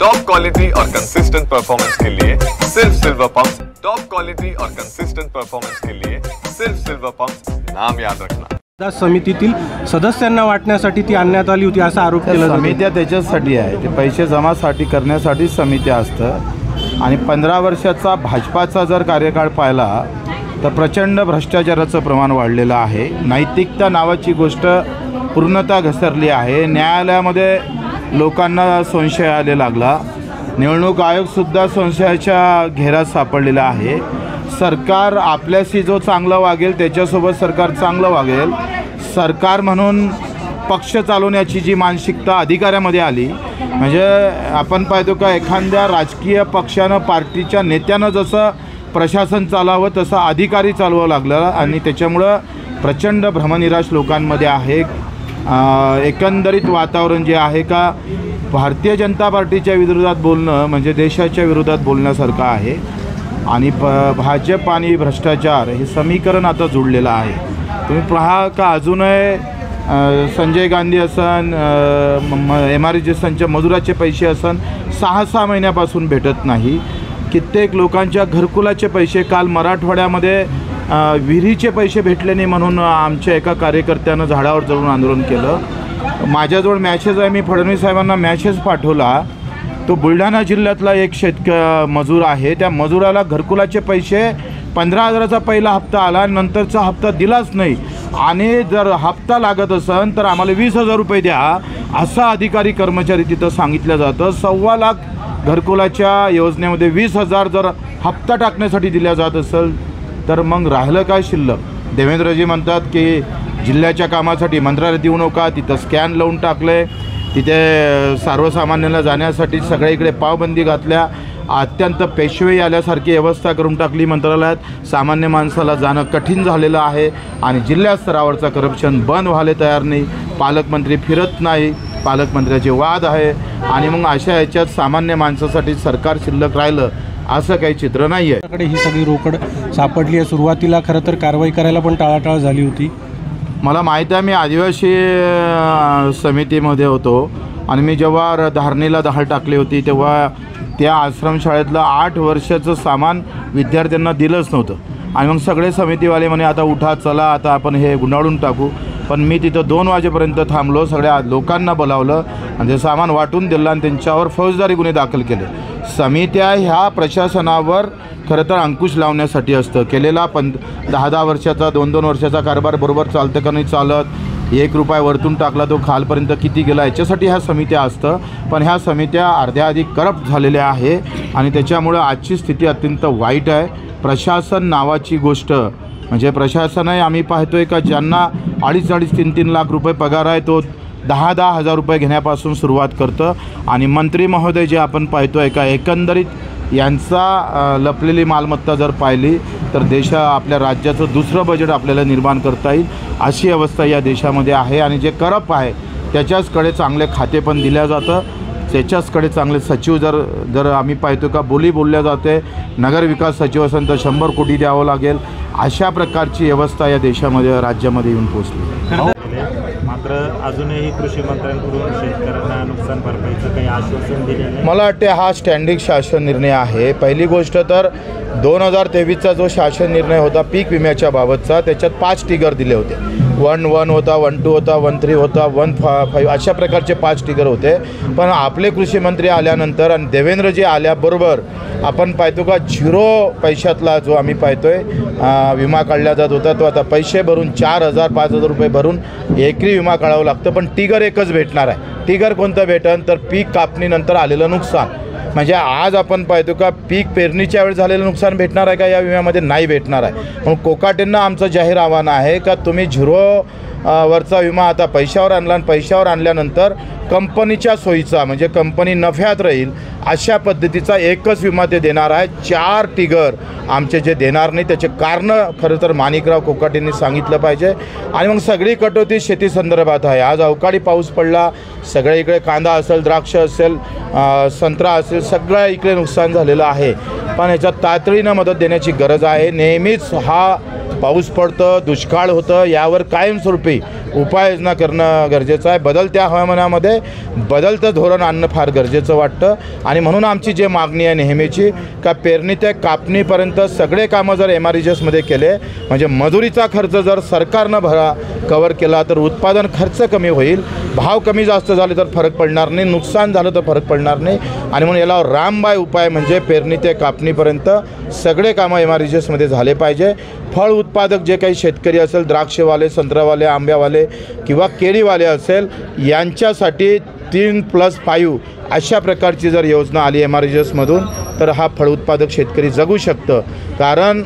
Top quality और consistent performance के लिए सिर्फ सिल्वर पंप्स। टॉप क्वालिटी और कंसिस्टेंट परफॉर्मेंस के लिए सिर्फ सिल्वर पंप्स, नाम याद रखना। समितीतील सदस्यांना वाटण्यासाठी ती आणण्यात आली होती असा आरोप केला जातो। समित्या त्याच्यासाठी आहे, ते पैसे जमासाठी करण्यासाठी समित्या असतं। आणि 15 वर्षाचा भाजपाचा जर कार्यकाळ पाहिला तर प्रचंड भ्रष्टाचाराचं प्रमाण वाढलेलं आहे। नैतिकता नावाची गोष्ट पूर्णतः घसरली आहे। न्यायालयामध्ये लोकांना संशय आले लागला। निवडणूक आयोगसुद्धा संशयाच्या घेरात सापडलेला आहे। सरकार आपल्याशी जो चांगलं वागेल त्याच्यासोबत सरकार चांगलं वागेल। सरकार म्हणून पक्ष चालवण्याची जी मानसिकता अधिकाऱ्यामध्ये आली, म्हणजे आपण पाहतो का एखाद्या राजकीय पक्षानं पार्टीच्या नेत्यानं जसं प्रशासन चालवावं तसं अधिकारी चालवावं लागलं आणि त्याच्यामुळं प्रचंड भ्रमनिराश लोकांमध्ये आहे। एकंदरीत वातावरण जे आहे का भारतीय जनता पार्टीच्या विरोधात बोलणं म्हणजे देशाच्या विरोधात बोलण्यासारखं आहे। आणि भाजप आणि भ्रष्टाचार हे समीकरण आता जुळलेलं आहे। तुम्ही पहा का अजूनही संजय गांधी असन MRGSच्या मजुराचे पैसे असन 6-6 महिन्यापासून भेटत नाही। कित्येक लोकांच्या घरकुलाचे पैसे, काल मराठवाड्यामध्ये विहिरीचे पैसे भेटले नाही म्हणून आमच्या एका कार्यकर्त्यानं झाडावर चढून आंदोलन केलं। माझ्याजवळ मॅसेज आहे, मी फडणवीस साहेबांना मॅसेज पाठवला। तो बुलढाणा जिल्ह्यातला एक मजूर आहे, त्या मजुराला घरकुलाचे पैसे 15,000चा पहिला हप्ता आला, नंतरचा हप्ता दिलाच नाही आणि जर हप्ता लागत असेल तर आम्हाला 20,000 रुपये द्या असा अधिकारी कर्मचारी तिथं सांगितलं जातं। 1.25 लाख घरकुलाच्या योजनेमध्ये 20,000 जर हप्ता टाकण्यासाठी दिल्या जात असेल तर मग राहिलं काय शिल्लक? देवेंद्रजी म्हणतात की जिल्ह्याच्या कामासाठी मंत्रालयात देऊ नका, तिथं स्कॅन लावून टाकले, तिथे सर्वसामान्यांना जाण्यासाठी सगळीकडे पावबंदी घातल्या, अत्यंत पेशवे आल्यासारखी व्यवस्था करून टाकली मंत्रालयात। सामान्य माणसाला जाणं कठीण झालेलं आहे आणि जिल्हा स्तरावरचं करप्शन बंद व्हायला तयार नाही। पालकमंत्री फिरत नाही, पालकमंत्र्याचे वाद आहे आणि मग अशा ह्याच्यात सामान्य माणसासाठी सरकार शिल्लक राहिलं असं काही चित्र नाही आहे। ही सगळी रोकड सापडली आहे। सुरुवातीला खरं तर कारवाई करायला पण टाळाटाळ झाली होती। मला माहीत आहे, मी आदिवासी समितीमध्ये होतो आणि मी जेव्हा धारणीला दहाड टाकली होती तेव्हा त्या आश्रमशाळेतलं 8 वर्षाचं सामान विद्यार्थ्यांना दिलंच नव्हतं आणि मग सगळे समितीवाले म्हणे आता उठा चला आता आपण हे गुंडाळून टाकू। पण मी तिथं 2 वाजेपर्यंत थांबलो, सगळ्या लोकांना बोलावलं आणि ते सामान वाटून दिलं आणि त्यांच्यावर फौजदारी गुन्हे दाखल केले। समित्या ह्या प्रशासनावर खरं तर अंकुश लावण्यासाठी असतं केलेला। 10-10 वर्षाचा 2-2 वर्षाचा कारभार बरोबर चालतं का नाही चालत, 1 रुपया वरतून टाकला तो खालपर्यंत किती गेला याच्यासाठी ह्या समित्या असतं। पण ह्या समित्या अर्ध्या अधिक करप्ट झालेल्या आहे आणि त्याच्यामुळं आजची स्थिती अत्यंत वाईट आहे। प्रशासन नावाची गोष्ट म्हणजे प्रशासन आहे, आम्ही पाहतोय का ज्यांना 2.5-2.5, 3-3 लाख रुपये पगार आहे तो 10-10 हजार रुपये घेण्यापासून सुरुवात करतं आणि मंत्री महोदय जे आपण पाहतोय का एकंदरीत यांचा लपलेली मालमत्ता जर पाहिली तर आपल्या राज्याचं दुसरं बजेट आपल्याला निर्माण करता येईल अशी अवस्था या देशामध्ये आहे। आणि जे करप्ट आहे त्याच्याचकडे चांगले खाते पण दिल्या जातं, त्याच्याचकडे चांगले सचिव जर आम्ही पाहतो का बोलल्या जाते, नगर विकास सचिव असेल तर 100 कोटी द्यावं लागेल, अशा प्रकारची व्यवस्था या देशामध्ये राज्यामध्ये येऊन पोचली। मात्र अजूनही कृषी मंत्र्यांकडून शेतकऱ्यांना नुकसान भरपाईचं काही आश्वासन दिले नाही। मला वाटते हा स्टँडिंग शासन निर्णय आहे। पहिली गोष्ट तर 2023चा जो शासन निर्णय होता पीक विम्याच्या बाबतचा त्याच्यात 5 टिगर दिले होते। 1-1 होता, 1-2 होता, 1-3 होता, 1-5 अशा प्रकारचे 5 टिगर होते। पण आपले कृषी मंत्री आल्यानंतर आणि देवेंद्रजी आल्याबरोबर आपण पाहतो का 0 पैशातला जो आम्ही पाहतोय विमा काढला जात होता तो आता पैसे भरून 4,000-5,000 रुपये भरून एकरी विमा काढावं लागतं। पण टिगर एकच भेटणार आहे। टिगर कोणतं भेटन तर पीक कापणीनंतर आलेलं नुकसान। म्हणजे आज आपण पाहतो का पीक पेरणीच्या वेळेस झालेलं नुकसान भेटणार आहे का या विम्यामध्ये? नाही भेटणार आहे। म्हणून कोकाटेंना आमचं जाहीर आव्हान आहे का तुम्ही 0 वरचा विमा आता पैशावर आणला आणि पैशावर आणल्यानंतर कंपनीच्या सोयीचा म्हणजे कंपनी नफ्यात राहील अशा पद्धतीचा एकच विमा ते देणार आहे। 4 टिगर आमचे जे देणार नाही त्याचे कारणं खरं तर माणिकराव कोकाटेंनी सांगितलं पाहिजे। आणि मग सगळी कटोती शेती संदर्भात आहे। आज अवकाळी पाऊस पडला, सगळ्या इकडे कांदा असेल, द्राक्ष असेल, संत्रा असेल, सगळ्या इकडे नुकसान झालेलं आहे। पण ह्याच्यात तातडीनं मदत देण्याची गरज आहे। नेहमीच हा पाऊस पडतं, दुष्काळ होतं, यावर कायमस्वरूपी उपाययोजना करणं गरजेचं आहे. बदलत्या हवामानामध्ये बदलतं धोरण आणणं फार गरजेचं वाटतं आणि म्हणून आमची जी मागणी आहे नेहमीची का पेरणी ते कापणीपर्यंत सगळे कामं जर MREGSमध्ये केले म्हणजे मजुरीचा खर्च जर सरकारनं कवर केला तर उत्पादन खर्च कमी होईल, भाव कमी जास्त झाले तर फरक पडणार नाही, नुकसान झालं तर फरक पडणार नाही आणि म्हणून याला रामबाण उपाय म्हणजे पेरणी ते कापणीपर्यंत सगळे कामं MREGSमध्ये झाले पाहिजे. फळ उत्पादक जे काही शेतकरी असेल, द्राक्षवाले, संत्रावाले, आंब्यावाले किंवा केळीवाले असेल यांच्यासाठी 3+5 अशा प्रकारची जर योजना आली MREGSमधून तर हा फळ उत्पादक शेतकरी जगू शकतं. कारण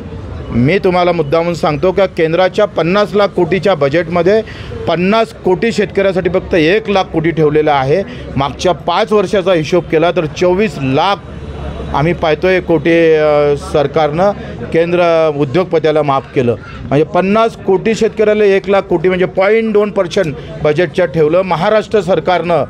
मी तुम्हाला मुद्दामून सांगतो का केंद्राच्या 50 लाख कोटीच्या बजेटमध्ये 50 कोटी शेतकऱ्यासाठी फक्त 1 लाख कोटी ठेवलेला आहे. मागच्या 5 वर्षाचा हिशोब केला तर 24 लाख आम्ही पाहतोय कोटी सरकारनं केंद्र उद्योगपत्याला माफ केलं. म्हणजे 50 कोटी शेतकऱ्याला 1 लाख कोटी म्हणजे 0.2% बजेटच्या ठेवलं. महाराष्ट्र सरकारनं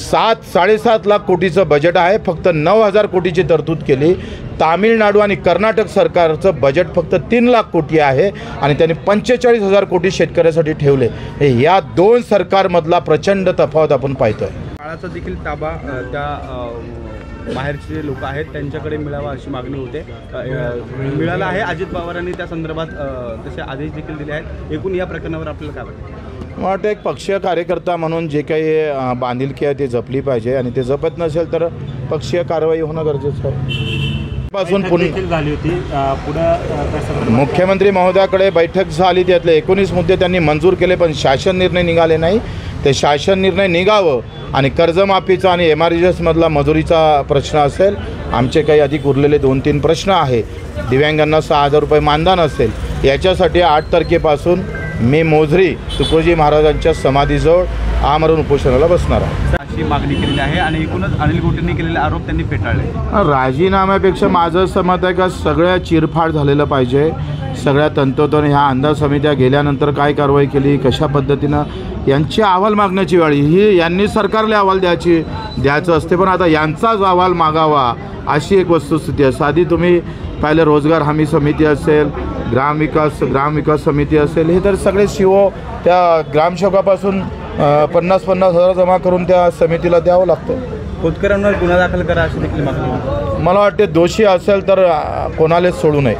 7-7.5 लाख कोटीचं बजेट आहे, फक्त 9,000 कोटीची तरतूद केली. तामिळनाडू आणि कर्नाटक सरकारचं बजेट फक्त 3 लाख कोटी आहे आणि त्यांनी 45,000 कोटी शेतकऱ्यासाठी ठेवले. या दोन सरकारमधला प्रचंड तफावत आपण पाहतोय. काळाचा देखील ताबा त्या बाहेरचे लोक आहेत त्यांच्याकडे मिळावा अशी मागणी होते. मिळाला आहे. अजित पवारांनी त्या संदर्भात तसे आदेश देखील दिले आहेत. एकूण या प्रकरणावर आपल्याला काय वाटतं? मला वाटतं एक पक्षीय कार्यकर्ता म्हणून जे काही बांधिलकी आहे ती जपली पाहिजे आणि ते जपत नसेल तर पक्षीय कारवाई होणं गरजेचं आहे. पासून झाली होती मुख्यमंत्री महोदयाकडे बैठक झाली, त्यातले 19 मुद्दे त्यांनी मंजूर केले पण शासन निर्णय निघाले नाही. ते शासन निर्णय निघावं आणि कर्जमाफीचा आणि MREGSमधला मजुरीचा प्रश्न असेल, आमचे काही अधिक उरलेले 2-3 प्रश्न आहे, दिव्यांगांना 6,000 रुपये मानधन असेल, याच्यासाठी 8 तारखेपासून मी मोझरी तुकोजी महाराजांच्या समाधीजवळ आमरण उपोषणाला बसणार आहे अशी मागणी केलेली आहे आणि एकूणच अनिल गोटेंनी केलेले आरोप त्यांनी फेटाळले. राजीनाम्यापेक्षा माझं असं मत आहे का सगळ्या चिरफाड झालेलं पाहिजे. सगळ्या तंतोतंत ह्या अंदाज समित्या गेल्यानंतर काय कारवाई केली, कशा पद्धतीनं यांची अहवाल मागण्याची वेळ ही यांनी सरकारला अहवाल द्यायचं असते पण आता यांचाच अहवाल मागावा अशी एक वस्तुस्थिती आहे. साधी तुम्ही पाहिलं रोजगार हमी समिती असेल, ग्रामविकास समिती असेल, हे तर सगळे CO त्या ग्रामसेवकापासून 50,000 जमा करून त्या समितीला द्यावं लागतं. खोतकरांवर गुन्हा दाखल करा अशी देखील मागणी. मला वाटते दोषी असेल तर कोणालाच सोडू नये.